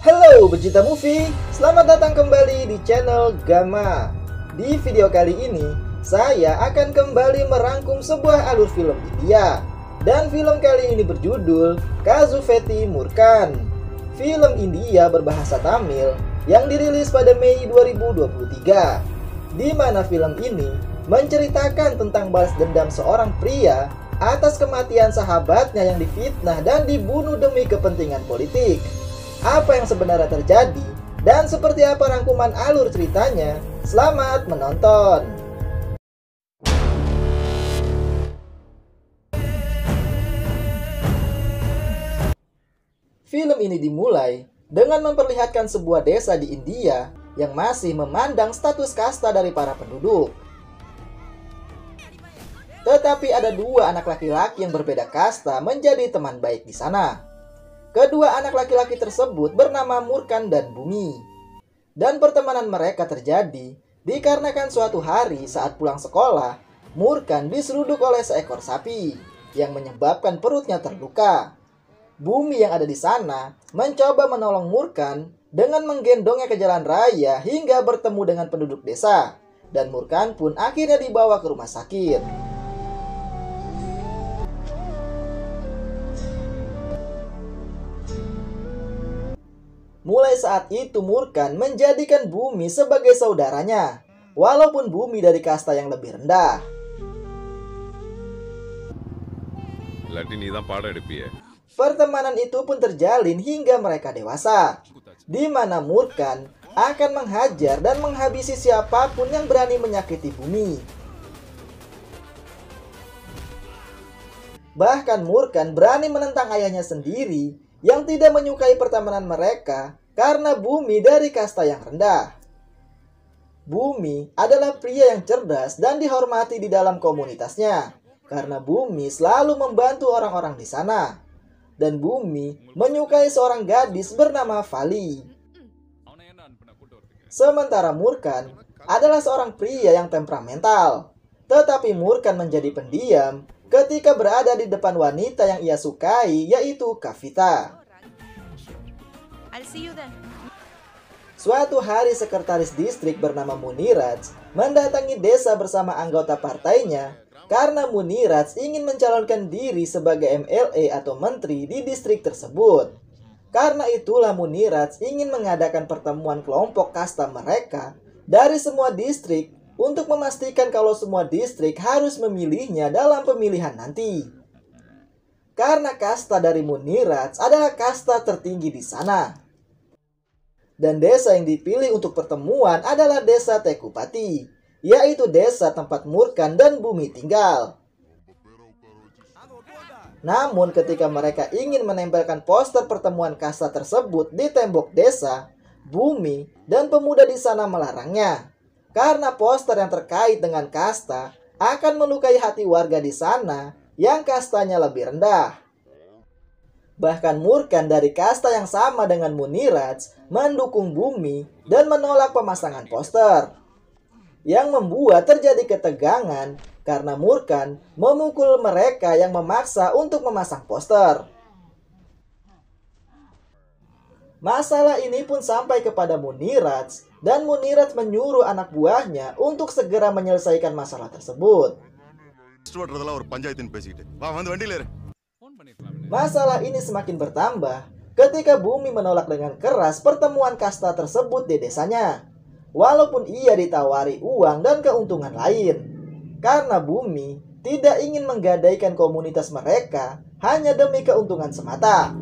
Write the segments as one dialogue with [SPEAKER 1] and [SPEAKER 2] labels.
[SPEAKER 1] Halo pecinta movie, selamat datang kembali di channel Gama. Di video kali ini, saya akan kembali merangkum sebuah alur film India. Dan film kali ini berjudul Kazhuveti Murkan. Film India berbahasa Tamil yang dirilis pada Mei 2023. Di mana film ini menceritakan tentang balas dendam seorang pria atas kematian sahabatnya yang difitnah dan dibunuh demi kepentingan politik. Apa yang sebenarnya terjadi dan seperti apa rangkuman alur ceritanya? Selamat menonton. Film ini dimulai dengan memperlihatkan sebuah desa di India yang masih memandang status kasta dari para penduduk. Tetapi ada dua anak laki-laki yang berbeda kasta menjadi teman baik di sana. Kedua anak laki-laki tersebut bernama Murkan dan Bumi. Dan pertemanan mereka terjadi dikarenakan suatu hari saat pulang sekolah, Murkan diseruduk oleh seekor sapi yang menyebabkan perutnya terluka. Bumi yang ada di sana mencoba menolong Murkan dengan menggendongnya ke jalan raya hingga bertemu dengan penduduk desa. Dan Murkan pun akhirnya dibawa ke rumah sakit. Mulai saat itu Murkan menjadikan Bumi sebagai saudaranya, walaupun Bumi dari kasta yang lebih rendah. Pertemanan itu pun terjalin hingga mereka dewasa, di mana Murkan akan menghajar dan menghabisi siapapun yang berani menyakiti Bumi. Bahkan Murkan berani menentang ayahnya sendiri yang tidak menyukai pertemanan mereka karena Bumi dari kasta yang rendah. Bumi adalah pria yang cerdas dan dihormati di dalam komunitasnya karena Bumi selalu membantu orang-orang di sana. Dan Bumi menyukai seorang gadis bernama Vali. Sementara Murkan adalah seorang pria yang temperamental. Tetapi Murkan menjadi pendiam ketika berada di depan wanita yang ia sukai, yaitu Kavita. Suatu hari sekretaris distrik bernama Muniraj mendatangi desa bersama anggota partainya karena Muniraj ingin mencalonkan diri sebagai MLA atau menteri di distrik tersebut. Karena itulah Muniraj ingin mengadakan pertemuan kelompok kasta mereka dari semua distrik untuk memastikan kalau semua distrik harus memilihnya dalam pemilihan nanti. Karena kasta dari Muniraj adalah kasta tertinggi di sana. Dan desa yang dipilih untuk pertemuan adalah desa Tekupati, yaitu desa tempat Murkan dan Bumi tinggal. Namun ketika mereka ingin menempelkan poster pertemuan kasta tersebut di tembok desa, Bumi dan pemuda di sana melarangnya. Karena poster yang terkait dengan kasta akan melukai hati warga di sana yang kastanya lebih rendah. Bahkan Murkan dari kasta yang sama dengan Muniraj mendukung Bumi dan menolak pemasangan poster. Yang membuat terjadi ketegangan karena Murkan memukul mereka yang memaksa untuk memasang poster. Masalah ini pun sampai kepada Muniraj dan Muniraj menyuruh anak buahnya untuk segera menyelesaikan masalah tersebut. Masalah ini semakin bertambah ketika Bumi menolak dengan keras pertemuan kasta tersebut di desanya, walaupun ia ditawari uang dan keuntungan lain. Karena Bumi tidak ingin menggadaikan komunitas mereka hanya demi keuntungan semata.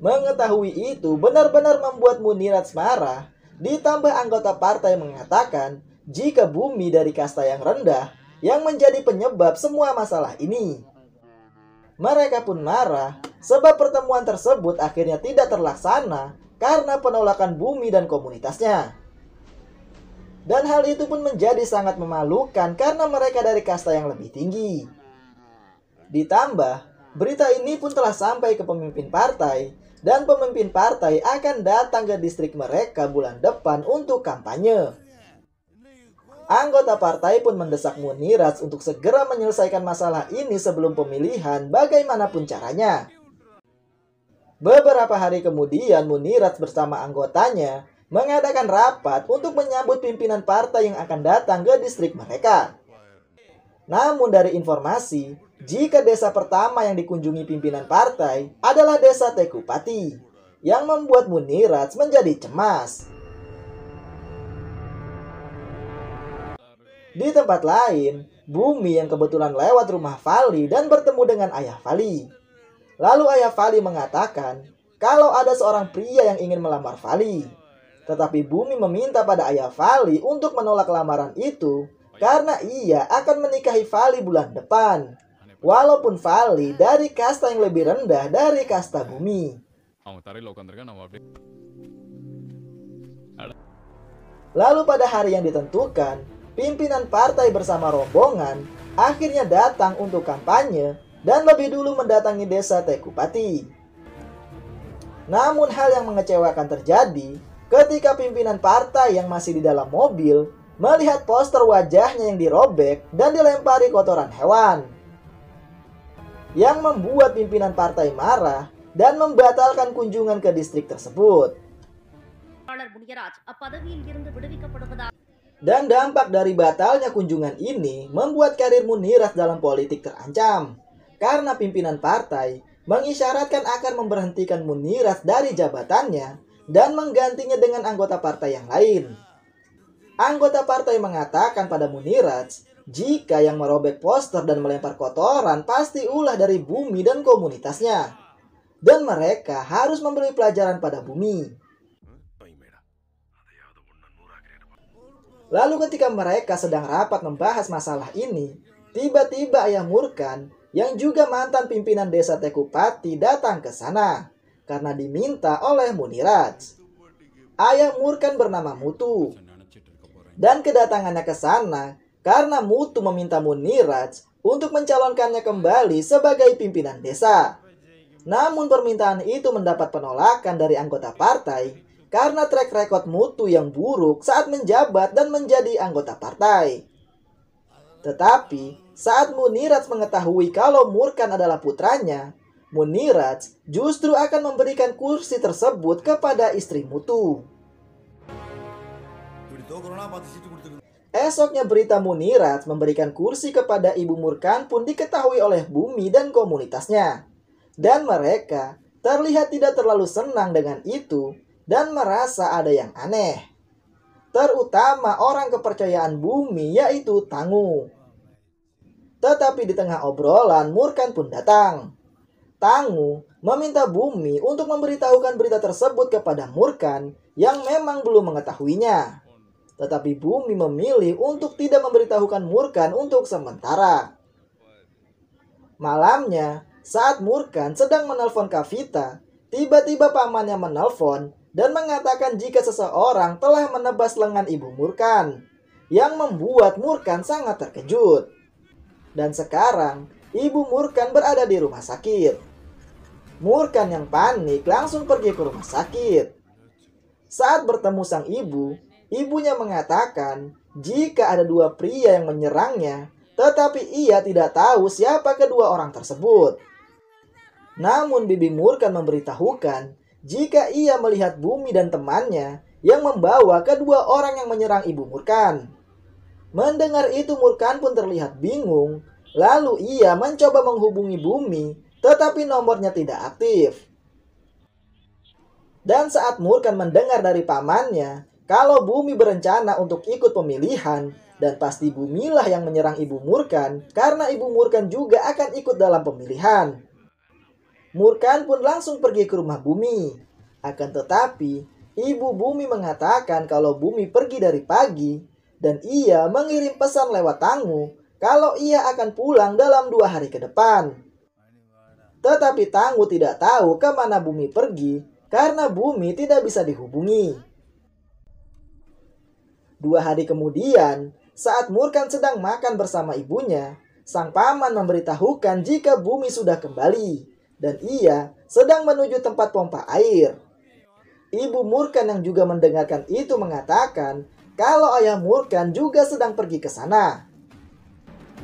[SPEAKER 1] Mengetahui itu benar-benar membuat Muniraj marah, ditambah anggota partai mengatakan jika Bumi dari kasta yang rendah yang menjadi penyebab semua masalah ini. Mereka pun marah sebab pertemuan tersebut akhirnya tidak terlaksana karena penolakan Bumi dan komunitasnya. Dan hal itu pun menjadi sangat memalukan karena mereka dari kasta yang lebih tinggi. Ditambah, berita ini pun telah sampai ke pemimpin partai, dan pemimpin partai akan datang ke distrik mereka bulan depan untuk kampanye. Anggota partai pun mendesak Munirats untuk segera menyelesaikan masalah ini sebelum pemilihan bagaimanapun caranya. Beberapa hari kemudian Munirats bersama anggotanya mengadakan rapat untuk menyambut pimpinan partai yang akan datang ke distrik mereka. Namun dari informasi, jika desa pertama yang dikunjungi pimpinan partai adalah desa Tekupati, yang membuat Munirats menjadi cemas. Di tempat lain, Bumi yang kebetulan lewat rumah Vali dan bertemu dengan ayah Vali. Lalu ayah Vali mengatakan kalau ada seorang pria yang ingin melamar Vali. Tetapi Bumi meminta pada ayah Vali untuk menolak lamaran itu karena ia akan menikahi Vali bulan depan. Walaupun Vali dari kasta yang lebih rendah dari kasta Bumi. Lalu pada hari yang ditentukan, pimpinan partai bersama rombongan akhirnya datang untuk kampanye dan lebih dulu mendatangi desa Tekupati. Namun hal yang mengecewakan terjadi ketika pimpinan partai yang masih di dalam mobil melihat poster wajahnya yang dirobek dan dilempari kotoran hewan. Yang membuat pimpinan partai marah dan membatalkan kunjungan ke distrik tersebut. Dan dampak dari batalnya kunjungan ini membuat karir Munirats dalam politik terancam. Karena pimpinan partai mengisyaratkan akan memberhentikan Munirats dari jabatannya dan menggantinya dengan anggota partai yang lain. Anggota partai mengatakan pada Munirats, jika yang merobek poster dan melempar kotoran pasti ulah dari Bumi dan komunitasnya. Dan mereka harus memberi pelajaran pada Bumi. Lalu ketika mereka sedang rapat membahas masalah ini, tiba-tiba Ayah Murkan yang juga mantan pimpinan desa Tekupati datang ke sana karena diminta oleh Munirats. Ayah Murkan bernama Mutu. Dan kedatangannya ke sana karena Mutu meminta Munirats untuk mencalonkannya kembali sebagai pimpinan desa. Namun permintaan itu mendapat penolakan dari anggota partai karena track record Mutu yang buruk saat menjabat dan menjadi anggota partai. Tetapi, saat Munirats mengetahui kalau Murkan adalah putranya, Munirats justru akan memberikan kursi tersebut kepada istri Mutu. Esoknya berita Munirats memberikan kursi kepada ibu Murkan pun diketahui oleh Bumi dan komunitasnya. Dan mereka terlihat tidak terlalu senang dengan itu dan merasa ada yang aneh. Terutama orang kepercayaan Bumi yaitu Tangu. Tetapi di tengah obrolan Murkan pun datang. Tangu meminta Bumi untuk memberitahukan berita tersebut kepada Murkan yang memang belum mengetahuinya. Tetapi Bumi memilih untuk tidak memberitahukan Murkan untuk sementara. Malamnya, saat Murkan sedang menelpon Kavita, tiba-tiba pamannya menelpon dan mengatakan jika seseorang telah menebas lengan ibu Murkan, yang membuat Murkan sangat terkejut. Dan sekarang, ibu Murkan berada di rumah sakit. Murkan yang panik langsung pergi ke rumah sakit. Saat bertemu sang ibu, ibunya mengatakan jika ada dua pria yang menyerangnya, tetapi ia tidak tahu siapa kedua orang tersebut. Namun bibi Murkan memberitahukan jika ia melihat Bumi dan temannya yang membawa kedua orang yang menyerang ibu Murkan. Mendengar itu Murkan pun terlihat bingung, lalu ia mencoba menghubungi Bumi, tetapi nomornya tidak aktif. Dan saat Murkan mendengar dari pamannya, kalau Bumi berencana untuk ikut pemilihan, dan pasti Bumilah yang menyerang ibu Murkan, karena ibu Murkan juga akan ikut dalam pemilihan. Murkan pun langsung pergi ke rumah Bumi. Akan tetapi, ibu Bumi mengatakan kalau Bumi pergi dari pagi dan ia mengirim pesan lewat Tangu kalau ia akan pulang dalam 2 hari ke depan. Tetapi Tangu tidak tahu kemana Bumi pergi karena Bumi tidak bisa dihubungi. 2 hari kemudian, saat Murkan sedang makan bersama ibunya, sang paman memberitahukan jika Bumi sudah kembali dan ia sedang menuju tempat pompa air. Ibu Murkan yang juga mendengarkan itu mengatakan kalau ayah Murkan juga sedang pergi ke sana.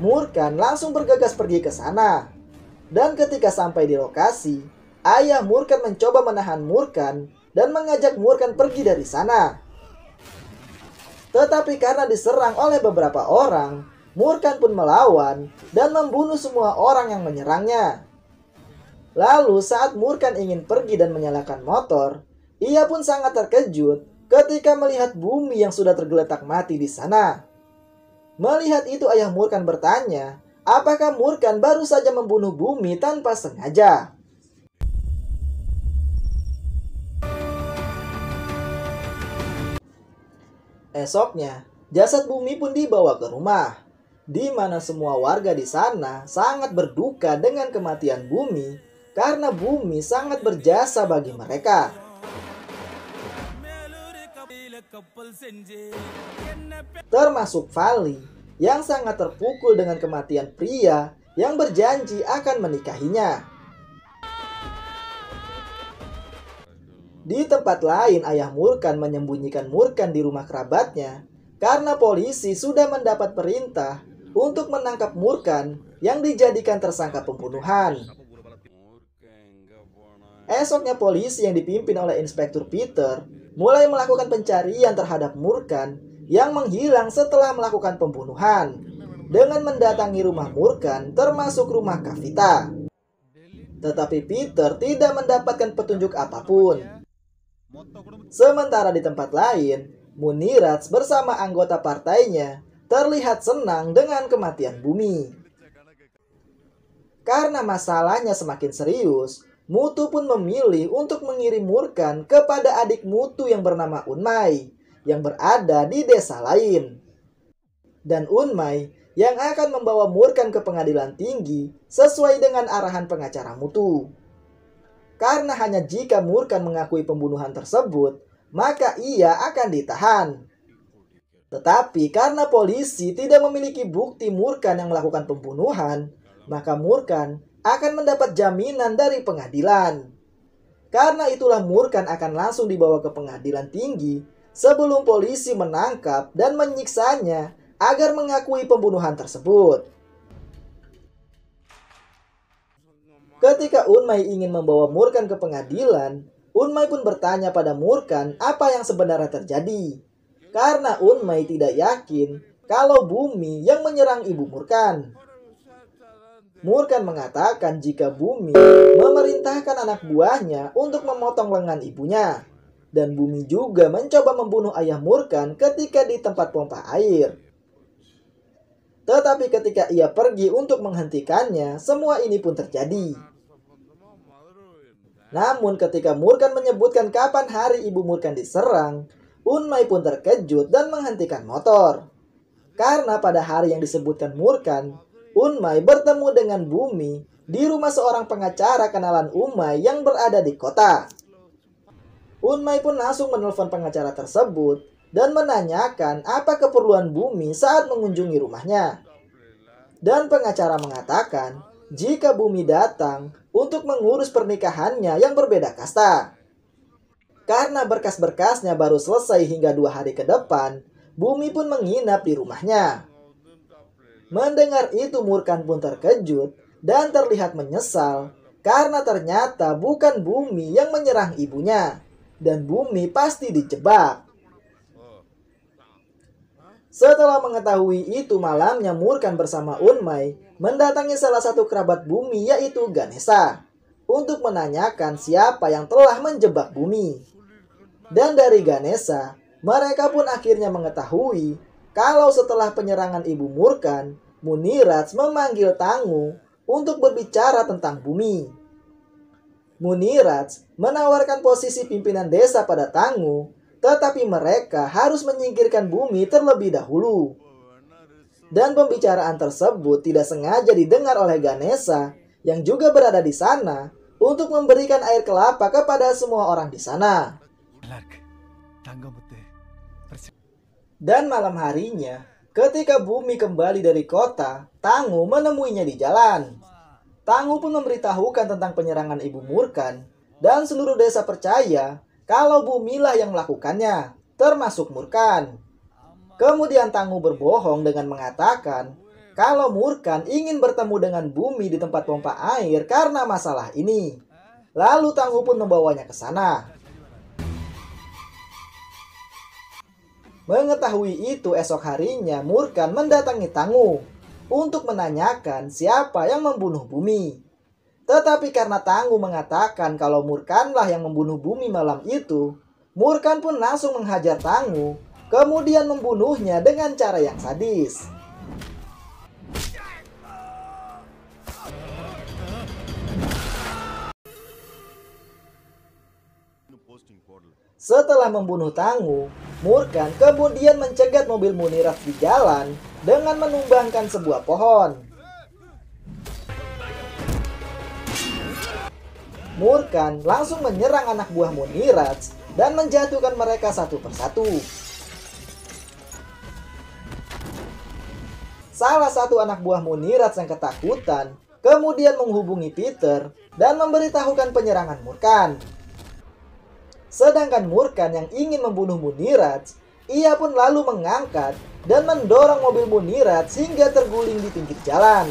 [SPEAKER 1] Murkan langsung bergegas pergi ke sana. Dan ketika sampai di lokasi, ayah Murkan mencoba menahan Murkan dan mengajak Murkan pergi dari sana. Tetapi karena diserang oleh beberapa orang, Murkan pun melawan dan membunuh semua orang yang menyerangnya. Lalu saat Murkan ingin pergi dan menyalakan motor, ia pun sangat terkejut ketika melihat bumi yang sudah tergeletak mati di sana. Melihat itu ayah Murkan bertanya, apakah Murkan baru saja membunuh bumi tanpa sengaja? Esoknya, jasad bumi pun dibawa ke rumah, di mana semua warga di sana sangat berduka dengan kematian bumi karena bumi sangat berjasa bagi mereka. Termasuk Vali yang sangat terpukul dengan kematian pria yang berjanji akan menikahinya. Di tempat lain, ayah Murkan menyembunyikan Murkan di rumah kerabatnya karena polisi sudah mendapat perintah untuk menangkap Murkan yang dijadikan tersangka pembunuhan. Esoknya polisi yang dipimpin oleh Inspektur Peter mulai melakukan pencarian terhadap Murkan yang menghilang setelah melakukan pembunuhan dengan mendatangi rumah Murkan termasuk rumah Kavita. Tetapi Peter tidak mendapatkan petunjuk apapun. Sementara di tempat lain, Munirats bersama anggota partainya terlihat senang dengan kematian bumi. Karena masalahnya semakin serius, Mutu pun memilih untuk mengirim Murkan kepada adik Mutu yang bernama Unmai yang berada di desa lain. Dan Unmai yang akan membawa Murkan ke pengadilan tinggi sesuai dengan arahan pengacara Mutu. Karena hanya jika Murkan mengakui pembunuhan tersebut, maka ia akan ditahan. Tetapi karena polisi tidak memiliki bukti Murkan yang melakukan pembunuhan, maka Murkan akan mendapat jaminan dari pengadilan. Karena itulah Murkan akan langsung dibawa ke pengadilan tinggi sebelum polisi menangkap dan menyiksanya agar mengakui pembunuhan tersebut. Ketika Unmai ingin membawa Murkan ke pengadilan, Unmai pun bertanya pada Murkan apa yang sebenarnya terjadi. Karena Unmai tidak yakin kalau bumi yang menyerang ibu Murkan. Murkan mengatakan jika bumi memerintahkan anak buahnya untuk memotong lengan ibunya. Dan bumi juga mencoba membunuh ayah Murkan ketika di tempat pompa air. Tetapi ketika ia pergi untuk menghentikannya, semua ini pun terjadi. Namun ketika Murkan menyebutkan kapan hari ibu Murkan diserang, Unmai pun terkejut dan menghentikan motor. Karena pada hari yang disebutkan Murkan, Unmai bertemu dengan bumi di rumah seorang pengacara kenalan Unmai yang berada di kota. Unmai pun langsung menelpon pengacara tersebut dan menanyakan apa keperluan bumi saat mengunjungi rumahnya. Dan pengacara mengatakan jika bumi datang untuk mengurus pernikahannya yang berbeda kasta. Karena berkas-berkasnya baru selesai hingga 2 hari ke depan, bumi pun menginap di rumahnya. Mendengar itu Murkan pun terkejut dan terlihat menyesal karena ternyata bukan bumi yang menyerang ibunya dan bumi pasti dijebak. Setelah mengetahui itu malamnya Murkan bersama Unmai mendatangi salah satu kerabat bumi yaitu Ganesha untuk menanyakan siapa yang telah menjebak bumi. Dan dari Ganesha, mereka pun akhirnya mengetahui kalau setelah penyerangan ibu Murkan, Munirats memanggil Tangu untuk berbicara tentang bumi. Munirats menawarkan posisi pimpinan desa pada Tangu, tetapi mereka harus menyingkirkan bumi terlebih dahulu. Dan pembicaraan tersebut tidak sengaja didengar oleh Ganesha yang juga berada di sana untuk memberikan air kelapa kepada semua orang di sana. Dan malam harinya, ketika bumi kembali dari kota, Tangu menemuinya di jalan. Tangu pun memberitahukan tentang penyerangan ibu Murkan, dan seluruh desa percaya kalau bumilah yang melakukannya, termasuk Murkan. Kemudian Tangu berbohong dengan mengatakan kalau Murkan ingin bertemu dengan Bumi di tempat pompa air karena masalah ini. Lalu Tangu pun membawanya ke sana. Mengetahui itu, esok harinya Murkan mendatangi Tangu untuk menanyakan siapa yang membunuh Bumi. Tetapi karena Tangu mengatakan kalau Murkanlah yang membunuh Bumi malam itu, Murkan pun langsung menghajar Tangu, kemudian membunuhnya dengan cara yang sadis. Setelah membunuh Tangu, Murkan kemudian mencegat mobil Munirat di jalan dengan menumbangkan sebuah pohon. Murkan langsung menyerang anak buah Munirat dan menjatuhkan mereka satu persatu. Salah satu anak buah Munirat yang ketakutan kemudian menghubungi Peter dan memberitahukan penyerangan Murkan. Sedangkan Murkan yang ingin membunuh Munirat, ia pun lalu mengangkat dan mendorong mobil Munirat hingga terguling di pinggir jalan.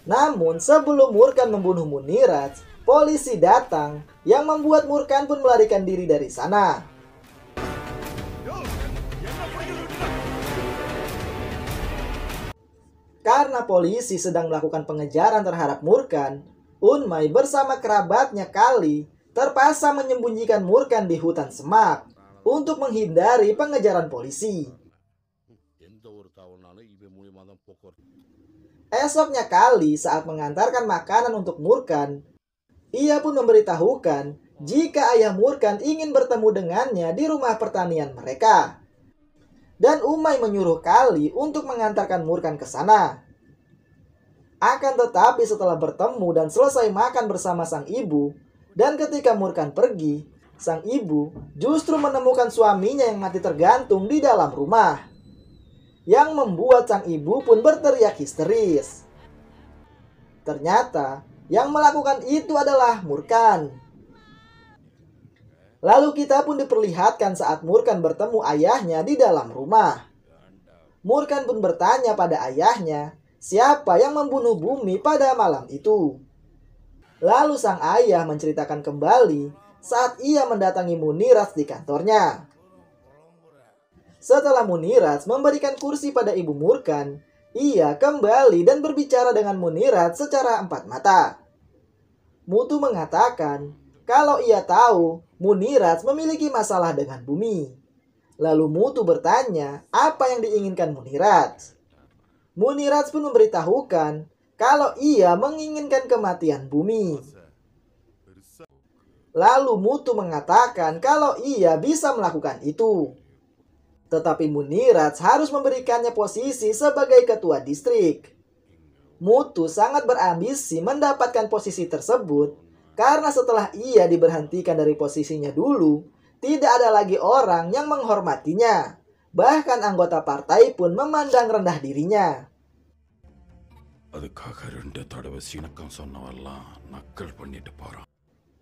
[SPEAKER 1] Namun sebelum Murkan membunuh Munirat, polisi datang yang membuat Murkan pun melarikan diri dari sana. Karena polisi sedang melakukan pengejaran terhadap Murkan, Unmai bersama kerabatnya Kali terpaksa menyembunyikan Murkan di hutan semak untuk menghindari pengejaran polisi. Esoknya Kali saat mengantarkan makanan untuk Murkan, ia pun memberitahukan jika ayah Murkan ingin bertemu dengannya di rumah pertanian mereka. Dan Umay menyuruh Kali untuk mengantarkan Murkan ke sana. Akan tetapi setelah bertemu dan selesai makan bersama sang ibu, dan ketika Murkan pergi, sang ibu justru menemukan suaminya yang mati tergantung di dalam rumah. Yang membuat sang ibu pun berteriak histeris. Ternyata yang melakukan itu adalah Murkan. Lalu kita pun diperlihatkan saat Murkan bertemu ayahnya di dalam rumah. Murkan pun bertanya pada ayahnya, siapa yang membunuh Bumi pada malam itu. Lalu sang ayah menceritakan kembali saat ia mendatangi Munirat di kantornya. Setelah Munirat memberikan kursi pada ibu Murkan, ia kembali dan berbicara dengan Munirat secara empat mata. Mutu mengatakan kalau ia tahu Munirat memiliki masalah dengan Bumi. Lalu Mutu bertanya apa yang diinginkan Munirat. Munirat pun memberitahukan kalau ia menginginkan kematian Bumi. Lalu Mutu mengatakan kalau ia bisa melakukan itu. Tetapi Munirat harus memberikannya posisi sebagai ketua distrik. Mutu sangat berambisi mendapatkan posisi tersebut karena setelah ia diberhentikan dari posisinya dulu, tidak ada lagi orang yang menghormatinya. Bahkan anggota partai pun memandang rendah dirinya.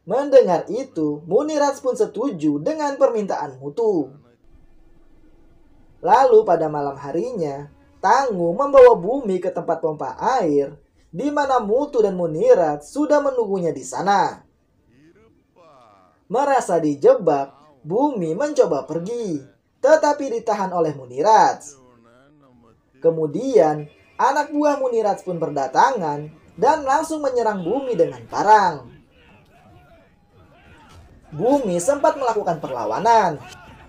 [SPEAKER 1] Mendengar itu, Munirat pun setuju dengan permintaan Mutu. Lalu pada malam harinya, Tangu membawa Bumi ke tempat pompa air, di mana Mutu dan Munirat sudah menunggunya di sana. Merasa dijebak, Bumi mencoba pergi, tetapi ditahan oleh Munirat. Kemudian, anak buah Munirat pun berdatangan dan langsung menyerang Bumi dengan parang. Bumi sempat melakukan perlawanan,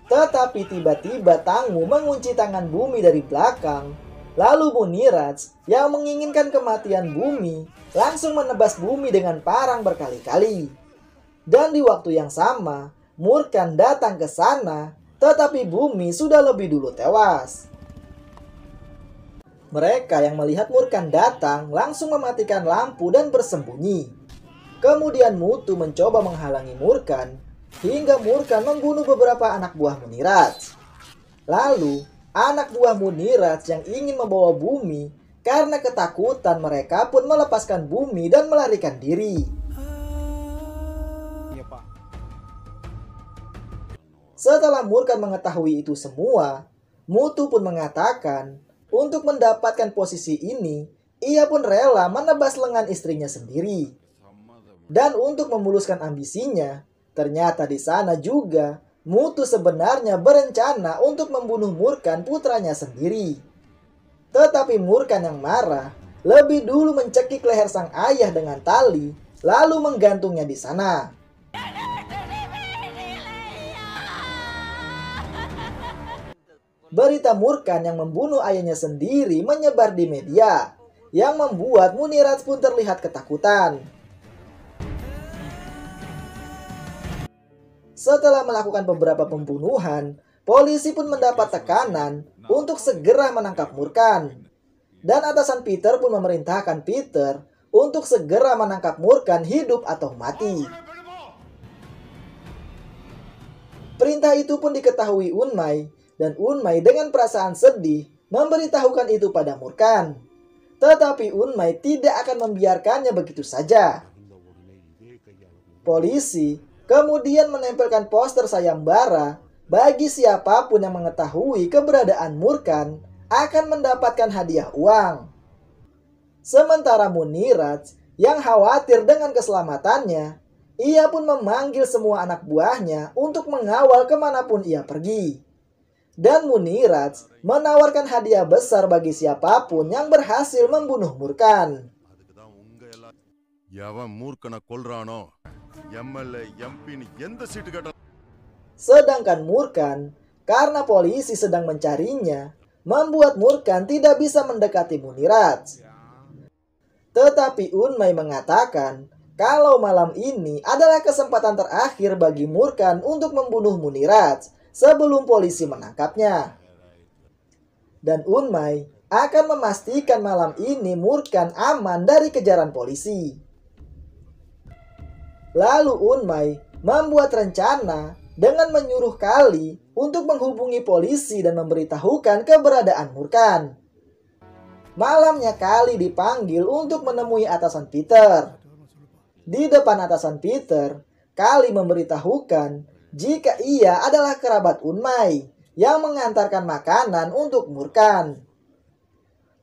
[SPEAKER 1] tetapi tiba-tiba Tangu mengunci tangan Bumi dari belakang. Lalu Munirat yang menginginkan kematian Bumi langsung menebas Bumi dengan parang berkali-kali. Dan di waktu yang sama, Murkan datang ke sana, tetapi Bumi sudah lebih dulu tewas. Mereka yang melihat Murkan datang langsung mematikan lampu dan bersembunyi. Kemudian Mutu mencoba menghalangi Murkan, hingga Murkan membunuh beberapa anak buah Munirat. Lalu, anak buah Munirat yang ingin membawa Bumi, karena ketakutan mereka pun melepaskan Bumi dan melarikan diri. Setelah Murkan mengetahui itu semua, Mutu pun mengatakan, untuk mendapatkan posisi ini, ia pun rela menebas lengan istrinya sendiri. Dan untuk memuluskan ambisinya, ternyata di sana juga Mutu sebenarnya berencana untuk membunuh Murkan putranya sendiri. Tetapi Murkan yang marah lebih dulu mencekik leher sang ayah dengan tali, lalu menggantungnya di sana. Berita Murkan yang membunuh ayahnya sendiri menyebar di media, yang membuat Munirat pun terlihat ketakutan. Setelah melakukan beberapa pembunuhan, polisi pun mendapat tekanan untuk segera menangkap Murkan. Dan atasan Peter pun memerintahkan Peter untuk segera menangkap Murkan hidup atau mati. Perintah itu pun diketahui Unmai, dan Unmai dengan perasaan sedih memberitahukan itu pada Murkan. Tetapi Unmai tidak akan membiarkannya begitu saja. Polisi kemudian menempelkan poster sayembara bagi siapapun yang mengetahui keberadaan Murkan akan mendapatkan hadiah uang. Sementara Munirat yang khawatir dengan keselamatannya, ia pun memanggil semua anak buahnya untuk mengawal kemanapun ia pergi. Dan Munirat menawarkan hadiah besar bagi siapapun yang berhasil membunuh Murkan. Sedangkan Murkan, karena polisi sedang mencarinya, membuat Murkan tidak bisa mendekati Munirat. Tetapi Unmai mengatakan kalau malam ini adalah kesempatan terakhir bagi Murkan untuk membunuh Munirat sebelum polisi menangkapnya. Dan Unmai akan memastikan malam ini Murkan aman dari kejaran polisi. Lalu Unmai membuat rencana dengan menyuruh Kali untuk menghubungi polisi dan memberitahukan keberadaan Murkan. Malamnya Kali dipanggil untuk menemui atasan Peter. Di depan atasan Peter, Kali memberitahukan jika ia adalah kerabat Unmai yang mengantarkan makanan untuk Murkan.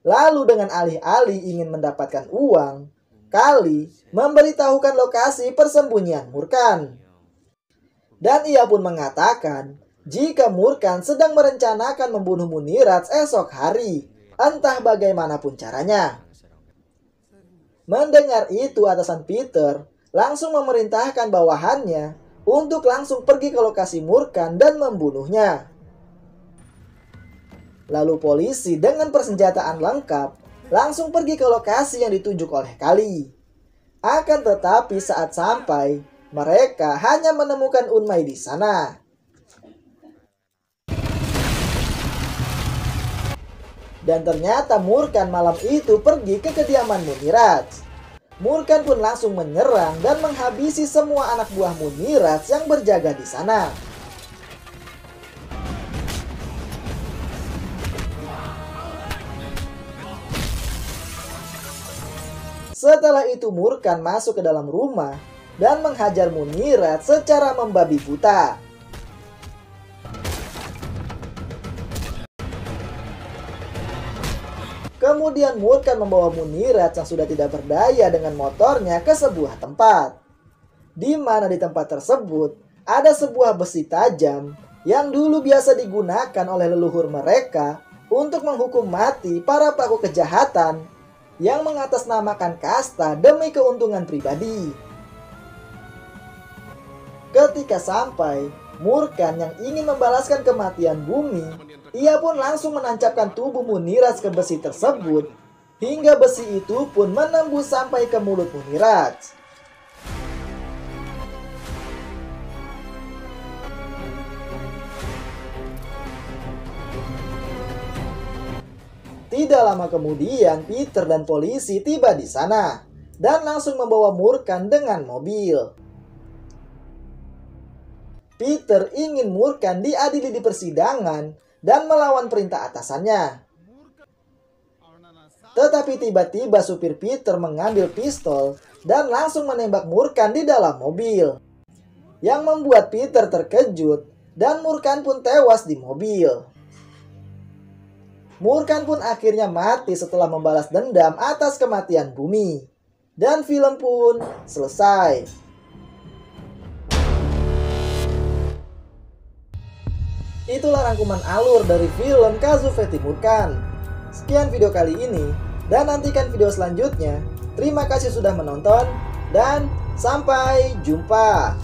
[SPEAKER 1] Lalu dengan alih-alih ingin mendapatkan uang, Kali memberitahukan lokasi persembunyian Murkan. Dan ia pun mengatakan jika Murkan sedang merencanakan membunuh Munirat esok hari, entah bagaimanapun caranya. Mendengar itu atasan Peter langsung memerintahkan bawahannya untuk langsung pergi ke lokasi Murkan dan membunuhnya. Lalu polisi dengan persenjataan lengkap langsung pergi ke lokasi yang ditunjuk oleh Kali. Akan tetapi saat sampai, mereka hanya menemukan Unmai di sana. Dan ternyata Murkan malam itu pergi ke kediaman Munirat. Murkan pun langsung menyerang dan menghabisi semua anak buah Munirat yang berjaga di sana. Setelah itu Murkan masuk ke dalam rumah dan menghajar Munirat secara membabi buta. Kemudian Murkan membawa Munirat yang sudah tidak berdaya dengan motornya ke sebuah tempat. Di mana di tempat tersebut ada sebuah besi tajam yang dulu biasa digunakan oleh leluhur mereka untuk menghukum mati para pelaku kejahatan yang mengatasnamakan kasta demi keuntungan pribadi. Ketika sampai, Murkan yang ingin membalaskan kematian bumi, ia pun langsung menancapkan tubuh Munirat ke besi tersebut, hingga besi itu pun menembus sampai ke mulut Munirat. Tidak lama kemudian, Peter dan polisi tiba di sana dan langsung membawa Murkan dengan mobil. Peter ingin Murkan diadili di persidangan dan melawan perintah atasannya. Tetapi tiba-tiba supir Peter mengambil pistol dan langsung menembak Murkan di dalam mobil, yang membuat Peter terkejut dan Murkan pun tewas di mobil. Murkan pun akhirnya mati setelah membalas dendam atas kematian Bumi. Dan film pun selesai. Itulah rangkuman alur dari film Kazufeti Murkan. Sekian video kali ini, dan nantikan video selanjutnya. Terima kasih sudah menonton, dan sampai jumpa.